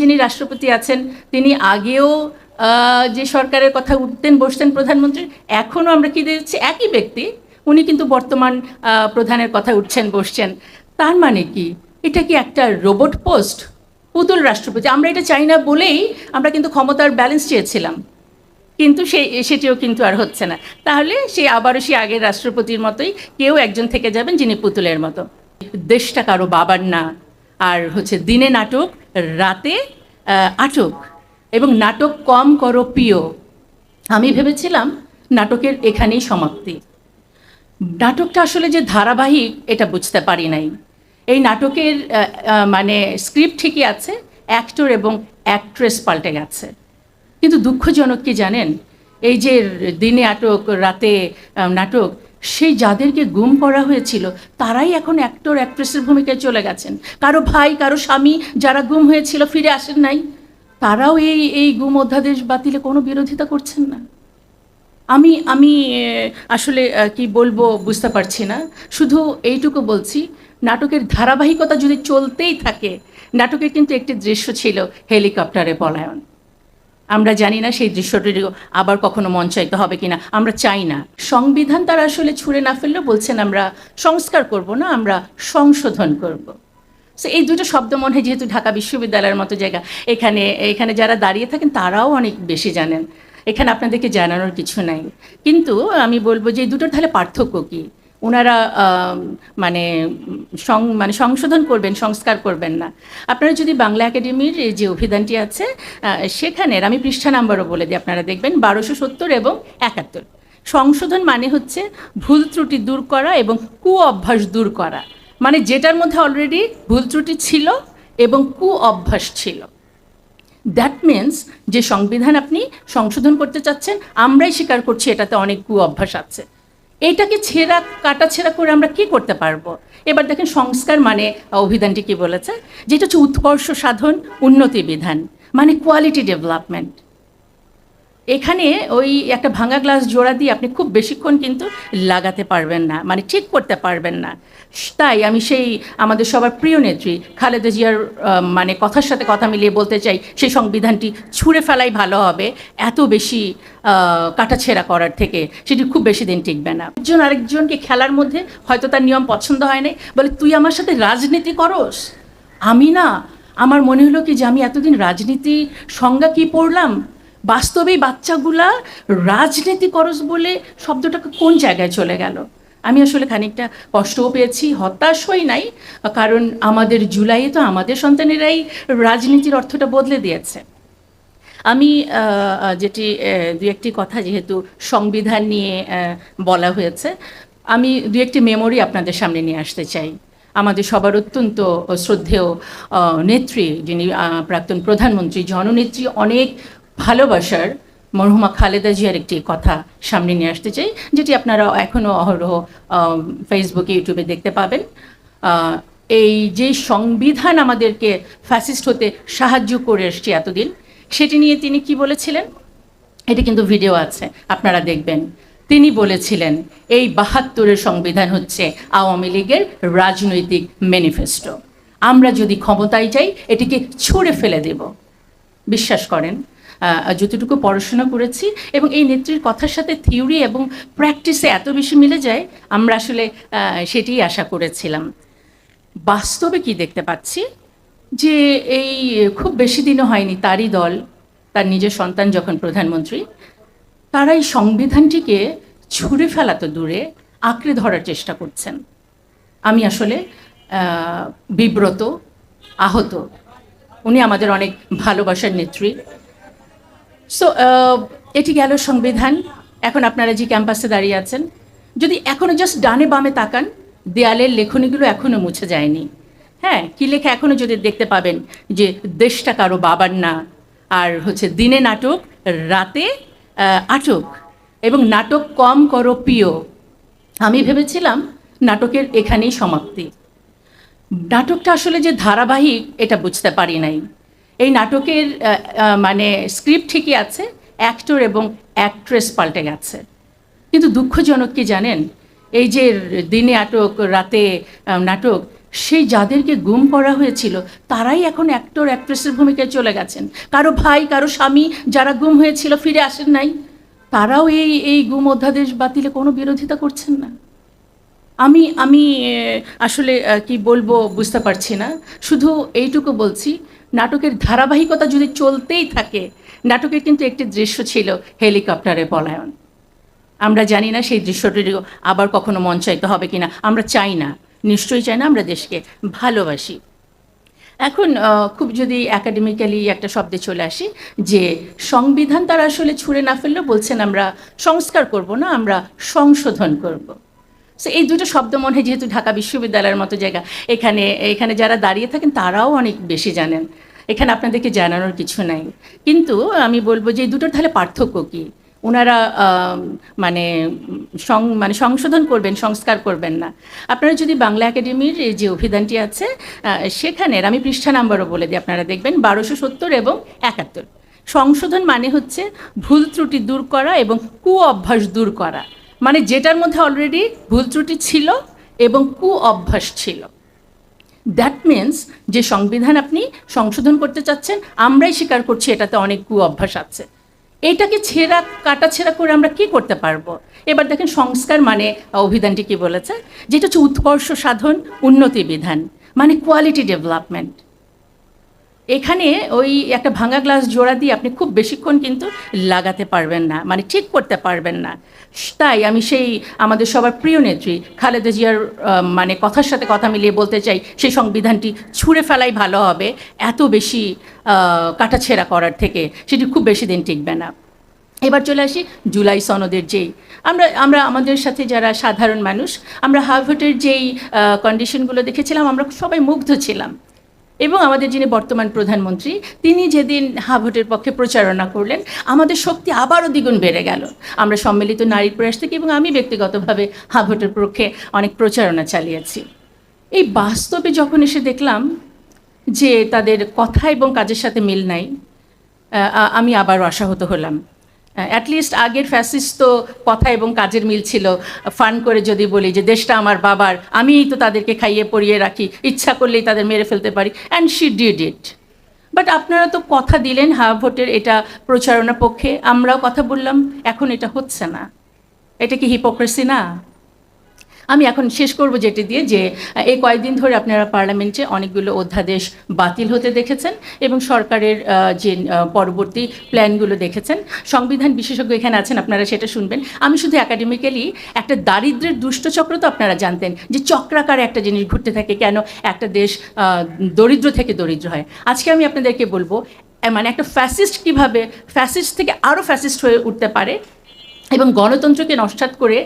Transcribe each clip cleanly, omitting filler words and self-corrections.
যিনি রাষ্ট্রপতি আছেন তিনি আগেও যে সরকারের কথা উঠতেন বসতেন প্রধানমন্ত্রী, এখনও আমরা কি দেখছি একই ব্যক্তি, উনি কিন্তু বর্তমান প্রধানের কথা উঠছেন বসছেন। তার মানে কি এটা কি একটা রোবট পোস্ট, পুতুল রাষ্ট্রপতি? আমরা এটা চাই না বলেই আমরা কিন্তু ক্ষমতার ব্যালেন্স চেয়েছিলাম, কিন্তু সেটিও কিন্তু আর হচ্ছে না। তাহলে আবারও আগের রাষ্ট্রপতির মতোই কেউ একজন থেকে যাবেন যিনি পুতুলের মতো। দেশটা কারো বাবার না, আর দিনে নাটক রাতে আটক, এবং নাটক কম করো প্রিয়। আমি ভেবেছিলাম নাটকের এখানেই সমাপ্তি। নাটকটা আসলে যে ধারাবাহিক এটা বুঝতে পারি নাই। এই নাটকের মানে স্ক্রিপ্ট ঠিকই আছে, অ্যাক্টর এবং অ্যাক্ট্রেস পাল্টে গেছে। কিন্তু দুঃখজনক কি জানেন, এই যে দিনে আটক রাতে নাটক, সেই যাদেরকে গুম করা হয়েছিল তারাই এখন অ্যাক্টর অ্যাক্ট্রেসের ভূমিকায় চলে গেছেন। কারো ভাই কারো স্বামী যারা গুম হয়েছিল ফিরে আসেন নাই, তারাও এই গুম অধ্যাদেশ বাতিলে কোনো বিরোধিতা করছেন না। আমি আসলে কি বলবো বুঝতে পারছি না। শুধু এইটুকু বলছি, নাটকের ধারাবাহিকতা যদি চলতেই থাকে, নাটকের কিন্তু একটি দৃশ্য ছিল হেলিকপ্টারে পলায়ন। আমরা জানি না সেই দৃশ্যটিও আবার কখনো মঞ্চায়িত হবে কিনা, আমরা চাই না। সংবিধান তারা আসলে ছুঁড়ে না ফেললেও বলছেন আমরা সংস্কার করব না, আমরা সংশোধন করব। সো এই দুটো শব্দ মনে হয়, যেহেতু ঢাকা বিশ্ববিদ্যালয়ের মতো জায়গা, এখানে যারা দাঁড়িয়ে থাকেন তারাও অনেক বেশি জানেন, এখানে আপনাদেরকে জানানোর কিছু নাই। কিন্তু আমি বলবো যে এই দুটোর তাহলে পার্থক্য কী? ওনারা মানে সংশোধন করবেন, সংস্কার করবেন না। আপনারা যদি বাংলা একাডেমির যে অভিধানটি আছে সেখানের আমি পৃষ্ঠা নাম্বারও বলে দিই, আপনারা দেখবেন 1270 এবং 71। সংশোধন মানে হচ্ছে ভুল ত্রুটি দূর করা এবং কু অভ্যাস দূর করা, মানে যেটার মধ্যে অলরেডি ভুল ত্রুটি ছিল এবং কু অভ্যাস ছিল। দ্যাট মিনস যে সংবিধান আপনি সংশোধন করতে চাচ্ছেন, আমরাই স্বীকার করছি এটাতে অনেক কু অভ্যাস আছে। এইটাকে কাটাছেঁড়া করে আমরা কি করতে পারবো? এবার দেখেন সংস্কার মানে অভিধানটি কি বলেছে, যেটা হচ্ছে উৎকর্ষ সাধন উন্নতি বিধান, মানে কোয়ালিটি ডেভেলপমেন্ট। এখানে ওই একটা ভাঙা গ্লাস জোড়া দিয়ে আপনি খুব বেশিক্ষণ কিন্তু লাগাতে পারবেন না, মানে ঠিক করতে পারবেন না। তাই আমি আমাদের সবার প্রিয় নেত্রী খালেদা জিয়ার মানে কথার সাথে কথা মিলিয়ে বলতে চাই, সেই সংবিধানটি ছুঁড়ে ফেলাই ভালো হবে, এত বেশি কাটাছেঁড়া করার থেকে সেটি খুব বেশি দিন টিকবে না। একজন আরেকজনকে খেলার মধ্যে হয়তো তার নিয়ম পছন্দ হয় নাই, বলে তুই আমার সাথে রাজনীতি করস। আমি না, আমার মনে হলো কি যে আমি এতদিন রাজনীতি সংজ্ঞা কি পড়লাম, বাস্তবেই বাচ্চাগুলা রাজনীতি করস বলে শব্দটাকে কোন জায়গায় চলে গেল। আমি আসলে খানিকটা কষ্টও পেয়েছি, হতাশ হই নাই, কারণ আমাদের জুলাইয়ে তো আমাদের সন্তানেরাই রাজনীতির অর্থটা বদলে দিয়েছে। আমি যেটি দু একটি কথা যেহেতু সংবিধান নিয়ে বলা হয়েছে, আমি দু একটি মেমোরি আপনাদের সামনে নিয়ে আসতে চাই। আমাদের সবার অত্যন্ত শ্রদ্ধেয় নেত্রী, যিনি প্রাক্তন প্রধানমন্ত্রী, জননেত্রী, অনেক ভালোবাসার মরহুমা খালেদা জিয়ার একটি কথা সামনে নিয়ে আসতে চাই, যেটি আপনারা এখনও অহরহ ফেসবুকে ইউটিউবে দেখতে পাবেন। এই যে সংবিধান আমাদেরকে ফ্যাসিস্ট হতে সাহায্য করে এসছে এতদিন, সেটি নিয়ে তিনি কি বলেছিলেন, এটি কিন্তু ভিডিও আছে, আপনারা দেখবেন। তিনি বলেছিলেন এই ৭২-এর সংবিধান হচ্ছে আওয়ামী লীগের রাজনৈতিক ম্যানিফেস্টো। আমরা যদি ক্ষমতায় যাই এটিকে ছুঁড়ে ফেলে দেব। বিশ্বাস করেন, যতটুকু পড়াশোনা করেছি এবং এই নেত্রীর কথার সাথে থিওরি এবং প্র্যাকটিসে এত বেশি মিলে যায়, আমরা আসলে সেটিই আশা করেছিলাম। বাস্তবে কি দেখতে পাচ্ছি যে এই খুব বেশি দিনও হয়নি তারই দল, তার নিজের সন্তান যখন প্রধানমন্ত্রী, তারা এই সংবিধানটিকে ছুঁড়ে ফেলা তো দূরে আঁকড়ে ধরার চেষ্টা করছেন। আমি আসলে বিব্রত, আহত। উনি আমাদের অনেক ভালোবাসার নেত্রী। সো এটি গেল সংবিধান। এখন আপনারা যে ক্যাম্পাসে দাঁড়িয়ে আছেন, যদি এখনও জাস্ট ডানে বামে তাকান, দেয়ালের লেখনীগুলো এখনও মুছে যায়নি। হ্যাঁ, কী লেখা এখনও যদি দেখতে পাবেন যে দেশটা কারো বাবার না, আর দিনে নাটক রাতে আটক, এবং নাটক কম করো প্রিয়। আমি ভেবেছিলাম নাটকের এখানেই সমাপ্তি। নাটকটা আসলে যে ধারাবাহিক এটা বুঝতে পারি নাই। এই নাটকের মানে স্ক্রিপ্ট ঠিকই আছে, অ্যাক্টর এবং অ্যাক্ট্রেস পাল্টে গেছে। কিন্তু দুঃখজনক কি জানেন, এই যে দিনে আটক রাতে নাটক, সেই যাদেরকে গুম করা হয়েছিল তারাই এখন অ্যাক্টর অ্যাক্ট্রেসের ভূমিকায় চলে গেছেন। কারো ভাই, কারো স্বামী যারা গুম হয়েছিল ফিরে আসেন নাই, তারাও এই গুম অধ্যাদেশ বাতিলে কোনো বিরোধিতা করছেন না। আমি আমি আসলে কি বলবো বুঝতে পারছি না। শুধু এইটুকু বলছি, নাটকের ধারাবাহিকতা যদি চলতেই থাকে, নাটকের কিন্তু একটি দৃশ্য ছিল হেলিকপ্টারে পলায়ন। আমরা জানি না সেই দৃশ্যটিও আবার কখনো মঞ্চায়িত হবে কিনা। আমরা চাই না, নিশ্চয়ই চাই না, আমরা দেশকে ভালোবাসি। এখন খুব যদি একাডেমিক্যালি একটা শব্দে চলে আসি, যে সংবিধান তারা আসলে ছুঁড়ে না ফেললেও বলছেন আমরা সংস্কার করব না, আমরা সংশোধন করব। সো এই দুটো শব্দ মনে হয়, যেহেতু ঢাকা বিশ্ববিদ্যালয়ের মতো জায়গা, এখানে এখানে যারা দাঁড়িয়ে থাকেন তারাও অনেক বেশি জানেন, এখানে আপনাদেরকে জানানোর কিছু নাই। কিন্তু আমি বলবো যে এই দুটোর তাহলে পার্থক্য কী? ওনারা মানে মানে সংশোধন করবেন, সংস্কার করবেন না। আপনারা যদি বাংলা একাডেমির যে অভিধানটি আছে সেখানের আমি পৃষ্ঠা নাম্বারও বলে দিই, আপনারা দেখবেন 1270 এবং 71। সংশোধন মানে হচ্ছে ভুল ত্রুটি দূর করা এবং কু অভ্যাস দূর করা, মানে যেটার মধ্যে অলরেডি ভুল ত্রুটি ছিল এবং কু অভ্যাস ছিল। দ্যাট মিনস যে সংবিধান আপনি সংশোধন করতে চাচ্ছেন, আমরাই স্বীকার করছি এটাতে অনেক কু অভ্যাস আছে। এইটাকে কাটাছেঁড়া করে আমরা কি করতে পারবো? এবার দেখেন সংস্কার মানে অভিধানটি কি বলেছে, যেটা হচ্ছে উৎকর্ষ সাধন, উন্নতি বিধান, মানে কোয়ালিটি ডেভেলপমেন্ট। এখানে ওই একটা ভাঙা গ্লাস জোড়া দিয়ে আপনি খুব বেশিক্ষণ কিন্তু লাগাতে পারবেন না, মানে ঠিক করতে পারবেন না। তাই আমি সেই আমাদের সবার প্রিয় নেত্রী খালেদা জিয়ার মানে কথার সাথে কথা মিলিয়ে বলতে চাই, সেই সংবিধানটি ছুঁড়ে ফেলাই ভালো হবে, এত বেশি কাটাছেঁড়া করার থেকে সেটি খুব বেশি দিন টিকবে না। এবার চলে আসি জুলাই সনদের যেই আমরা আমাদের সাথে যারা সাধারণ মানুষ, আমরা হার্ভার্ডের যেই কন্ডিশনগুলো দেখেছিলাম, আমরা সবাই মুগ্ধ ছিলাম। এবং আমাদের যিনি বর্তমান প্রধানমন্ত্রী, তিনি যেদিন হার্ভার্ডের পক্ষে প্রচারণা করলেন, আমাদের শক্তি আবারও দ্বিগুণ বেড়ে গেল। আমরা সম্মিলিত নারীর প্রয়াস থেকে এবং আমি ব্যক্তিগতভাবে হার্ভার্ডের পক্ষে অনেক প্রচারণা চালিয়েছি। এই বাস্তবে যখন এসে দেখলাম যে তাদের কথা এবং কাজের সাথে মিল নাই, আমি আবারও আশাহত হলাম। অ্যাটলিস্ট আগের ফ্যাসিস্ট তো কথা এবং কাজের মিল ছিল, ফান করে যদি বলি যে দেশটা আমার বাবার, আমিই তো তাদেরকে খাইয়ে পরিয়ে রাখি, ইচ্ছা করলেই তাদের মেরে ফেলতে পারি, and she did it. But আপনারা তো কথা দিলেন হার্ভার্ডের এটা প্রচারণা পক্ষে, আমরাও কথা বললাম, এখন এটা হচ্ছে না। এটা কি হিপোক্রেসি না? আমি এখন শেষ করব যেটি দিয়ে, যে এই কয়েকদিন ধরে আপনারা পার্লামেন্টে অনেকগুলো অধ্যাদেশ বাতিল হতে দেখেছেন এবং সরকারের যে পরবর্তী প্ল্যানগুলো দেখেছেন। সংবিধান বিশেষজ্ঞ এখানে আছেন, আপনারা সেটা শুনবেন। আমি শুধু একাডেমিক্যালি একটা দারিদ্র্যের দুষ্টচক্র তো আপনারা জানতেন, যে চক্রাকারে একটা জিনিস ঘুরতে থাকে, কেন একটা দেশ দরিদ্র থেকে দরিদ্র হয়। আজকে আমি আপনাদেরকে বলবো মানে একটা ফ্যাসিস্ট কীভাবে ফ্যাসিস্ট থেকে আরও ফ্যাসিস্ট হয়ে উঠতে পারে, এবং গণতন্ত্রকে নস্যাৎ করে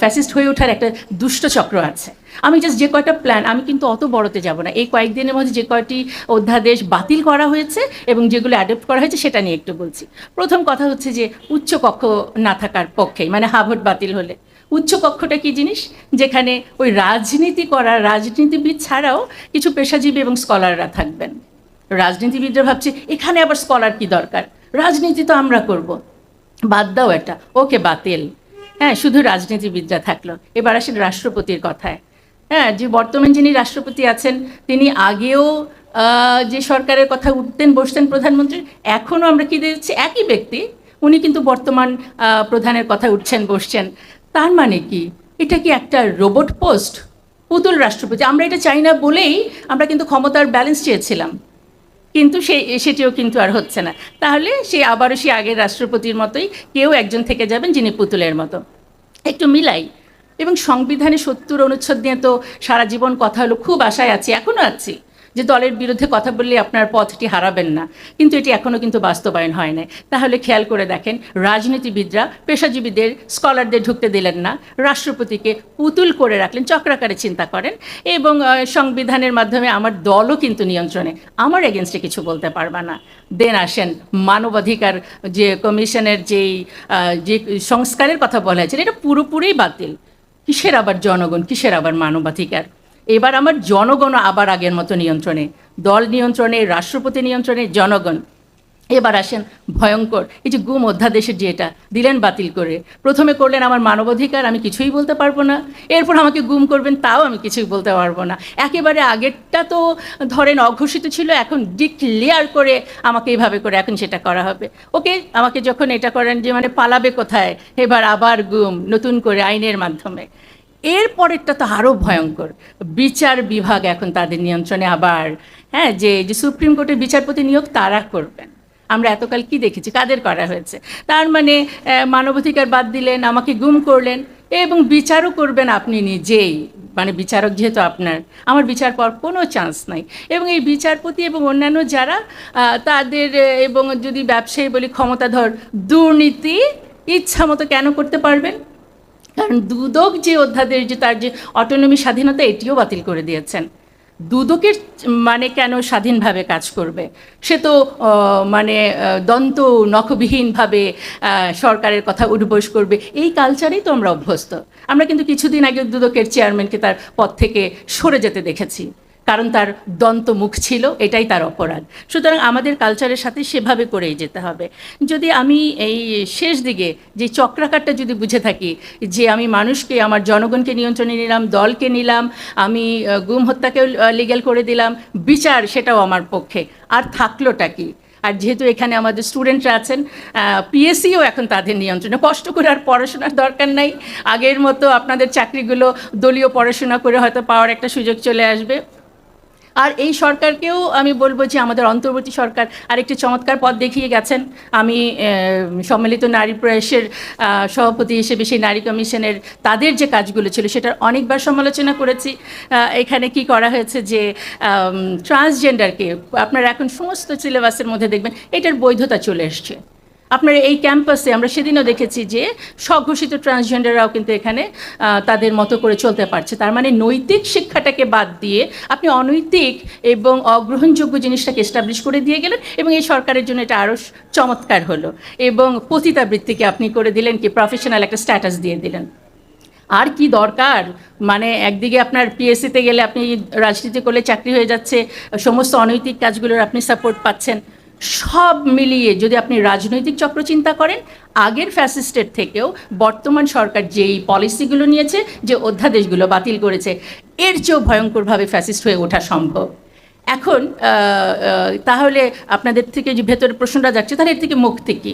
ফ্যাসিস্ট হয়ে ওঠার একটা দুষ্ট চক্র আছে। আমি জাস্ট যে কয়টা প্ল্যান, আমি কিন্তু অত বড়তে যাব না, এই কয়েকদিনের মধ্যে যে কয়টি অধ্যাদেশ বাতিল করা হয়েছে এবং যেগুলো অ্যাডপ্ট করা হয়েছে সেটা নিয়ে একটু বলছি। প্রথম কথা হচ্ছে যে উচ্চকক্ষ না থাকার পক্ষেই, মানে হার্ভার্ড বাতিল হলে উচ্চকক্ষটা কী জিনিস, যেখানে ওই রাজনীতি করা রাজনীতিবিদ ছাড়াও কিছু পেশাজীবী এবং স্কলাররা থাকবেন। রাজনীতিবিদরা ভাবছে এখানে আবার স্কলার কী দরকার, রাজনীতি তো আমরা করব, বাদ দাও এটা, ওকে বাতিল। হ্যাঁ, শুধু রাজনীতিবিদরা থাকলো। এবার আসেন রাষ্ট্রপতির কথায়। হ্যাঁ, যে বর্তমান যিনি রাষ্ট্রপতি আছেন, তিনি আগেও যে সরকারের কথা উঠতেন বসতেন প্রধানমন্ত্রী, এখনও আমরা কি দেখছি একই ব্যক্তি, উনি কিন্তু বর্তমান প্রধানের কথা উঠছেন বসছেন। তার মানে কি, এটা কি একটা রোবট পোস্ট, পুতুল রাষ্ট্রপতি? আমরা এটা চাই না বলেই আমরা কিন্তু ক্ষমতার ব্যালেন্স চেয়েছিলাম, কিন্তু সেটিও কিন্তু আর হচ্ছে না। তাহলে আবারও আগের রাষ্ট্রপতির মতোই কেউ একজন থেকে যাবেন যিনি পুতুলের মতো। একটু মিলাই। এবং সংবিধানে 70 অনুচ্ছেদ নিয়ে তো সারা জীবন কথা হলো, খুব আশায় আছি, এখনও আছি, যে দলের বিরুদ্ধে কথা বললে আপনার পথটি হারাবেন না, কিন্তু এটি এখনও কিন্তু বাস্তবায়ন হয় না। তাহলে খেয়াল করে দেখেন, রাজনীতিবিদরা পেশাজীবীদের স্কলারদের ঢুকতে দিলেন না, রাষ্ট্রপতিকে পুতুল করে রাখলেন, চক্রাকারে চিন্তা করেন, এবং সংবিধানের মাধ্যমে আমার দলও কিন্তু নিয়ন্ত্রণে, আমার এগেনস্টে কিছু বলতে পারবা না। দেন আসেন মানবাধিকার যে কমিশনের যে সংস্কারের কথা বলা হয়েছিল, এটা পুরোপুরি বাতিল। কিসের আবার জনগণ, কিসের আবার মানবাধিকার? এবার আমার জনগণ আবার আগের মতো নিয়ন্ত্রণে, দল নিয়ন্ত্রণে, রাষ্ট্রপতি নিয়ন্ত্রণে, জনগণ। এবার আসেন ভয়ঙ্কর এই যে গুম অধ্যাদেশের যেটা দিলেন বাতিল করে, প্রথমে করলেন আমার মানবাধিকার, আমি কিছুই বলতে পারবো না, এরপর আমাকে গুম করবেন তাও আমি কিছুই বলতে পারবো না। একেবারে আগেরটা তো ধরেন অঘোষিত ছিল, এখন ডিক্লেয়ার করে আমাকে এইভাবে করে এখন সেটা করা হবে। ওকে, আমাকে যখন এটা করেন যে মানে পালাবে কোথায়, এবার আবার গুম নতুন করে আইনের মাধ্যমে। এরপরেরটা তো আরও ভয়ঙ্কর, বিচার বিভাগ এখন তাদের নিয়ন্ত্রণে আবার, হ্যাঁ, যে যে সুপ্রিম কোর্টের বিচারপতি নিয়োগ তারা করবেন। আমরা এতকাল কি দেখেছি, কাদের করা হয়েছে? তার মানে মানবাধিকার বাদ দিলেন, আমাকে গুম করলেন, এবং বিচারও করবেন আপনি নিজেই, মানে বিচারক যেহেতু আপনার, আমার বিচার পাওয়ার কোনো চান্স নাই। এবং এই বিচারপতি এবং অন্যান্য যারা তাদের, এবং যদি ব্যবসায়ী বলি ক্ষমতাধর, দুর্নীতি ইচ্ছা মতো কেন করতে পারবেন? কারণ দুদক যে অধ্যাদেশ, যে তার যে অটোনমি স্বাধীনতা, এটিও বাতিল করে দিয়েছেন। দুদকের মানে কেন স্বাধীনভাবে কাজ করবে? সে তো মানে দন্ত নখবিহীনভাবে সরকারের কথা উঠবোস করবে। এই কালচারেই তো আমরা অভ্যস্ত। আমরা কিন্তু কিছুদিন আগে দুদকের চেয়ারম্যানকে তার পদ থেকে সরে যেতে দেখেছি, কারণ তার দন্ত মুখ ছিল, এটাই তার অপরাধ। সুতরাং আমাদের কালচারের সাথে সেভাবে করেই যেতে হবে। যদি আমি এই শেষ দিকে যে চক্রাকারটা যদি বুঝে থাকি, যে আমি মানুষকে, আমার জনগণকে নিয়ন্ত্রণে নিলাম, দলকে নিলাম, আমি গুম হত্যাকেও লিগ্যাল করে দিলাম, বিচার সেটাও আমার পক্ষে, আর থাকলোটা কি? আর যেহেতু এখানে আমাদের স্টুডেন্টরা আছেন, পিএসসিও এখন তাদের নিয়ন্ত্রণে, কষ্ট করে আর পড়াশোনার দরকার নাই। আগের মতো আপনাদের চাকরিগুলো দলীয় পড়াশোনা করে হয়তো পাওয়ার একটা সুযোগ চলে আসবে। আর এই সরকারকেও আমি বলবো যে আমাদের অন্তর্বর্তী সরকার আরেকটি চমৎকার পথ দেখিয়ে গেছেন। আমি সম্মিলিত নারী প্রয়াসের সভাপতি হিসেবে সেই নারী কমিশনের তাদের যে কাজগুলো ছিল সেটার অনেকবার সমালোচনা করেছি। এখানে কি করা হয়েছে যে ট্রান্সজেন্ডারকে আপনারা এখন সমস্ত সিলেবাসের মধ্যে দেখবেন এটার বৈধতা চলে এসছে। আপনারা এই ক্যাম্পাসে আমরা সেদিনও দেখেছি যে স্বঘোষিত ট্রান্সজেন্ডাররাও কিন্তু এখানে তাদের মতো করে চলতে পারছে। তার মানে নৈতিক শিক্ষাটাকে বাদ দিয়ে আপনি অনৈতিক এবং অগ্রহণযোগ্য জিনিসটাকে এস্টাবলিশ করে দিয়ে গেলেন, এবং এই সরকারের জন্য এটা আরও চমৎকার হলো। এবং পতিতাবৃত্তিকে আপনি করে দিলেন কি প্রফেশনাল একটা স্ট্যাটাস দিয়ে দিলেন। আর কি দরকার? মানে একদিকে আপনার পিএসসিতে গেলে আপনি রাজনীতি করলে চাকরি হয়ে যাচ্ছে, সমস্ত অনৈতিক কাজগুলোর আপনি সাপোর্ট পাচ্ছেন। সব মিলিয়ে যদি আপনি রাজনৈতিক চক্র চিন্তা করেন, আগের ফ্যাসিস্টের থেকেও বর্তমান সরকার যেই পলিসিগুলো নিয়েছে, যে অধ্যাদেশগুলো বাতিল করেছে, এর চেয়েও ভয়ঙ্করভাবে ফ্যাসিস্ট হয়ে ওঠা সম্ভব। এখন তাহলে আপনাদের থেকে যে ভেতরে প্রশ্নটা যাচ্ছে, তাহলে এর থেকে মুক্তি কী?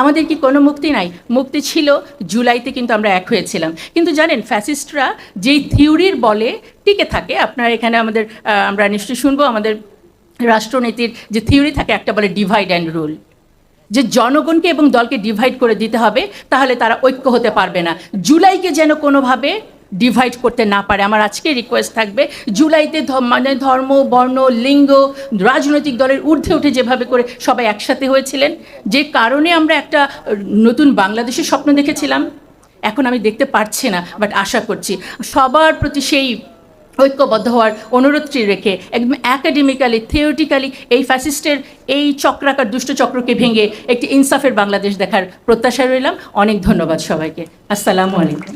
আমাদের কি কোনো মুক্তি নাই? মুক্তি ছিল, জুলাইতে কিন্তু আমরা এক হয়েছিলাম। কিন্তু জানেন, ফ্যাসিস্টরা যেই থিওরির বলে টিকে থাকে, আপনার এখানে আমাদের আমরা নিশ্চয়ই শুনবো, আমাদের রাষ্ট্রনীতির যে থিওরি থাকে, একটা বলে ডিভাইড অ্যান্ড রুল, যে জনগণকে এবং দলকে ডিভাইড করে দিতে হবে, তাহলে তারা ঐক্য হতে পারবে না। জুলাইকে যেন কোনোভাবে ডিভাইড করতে না পারে। আমার আজকে রিকোয়েস্ট থাকবে, জুলাইতে মানে ধর্ম, বর্ণ, লিঙ্গ, রাজনৈতিক দলের ঊর্ধ্বে উঠে যেভাবে করে সবাই একসাথে হয়েছিলেন, যে কারণে আমরা একটা নতুন বাংলাদেশের স্বপ্ন দেখেছিলাম, এখন আমি দেখতে পারছি না, বাট আশা করছি সবার প্রতি সেই ঐক্যবদ্ধ হওয়ার অনুরোধটি রেখে একদম অ্যাকাডেমিক্যালি, থিওরিটিক্যালি এই ফ্যাসিস্টের এই চক্রাকার দুষ্ট চক্রকে ভেঙে একটি ইনসাফের বাংলাদেশ দেখার প্রত্যাশা রইলাম। অনেক ধন্যবাদ সবাইকে। আসসালামু আলাইকুম।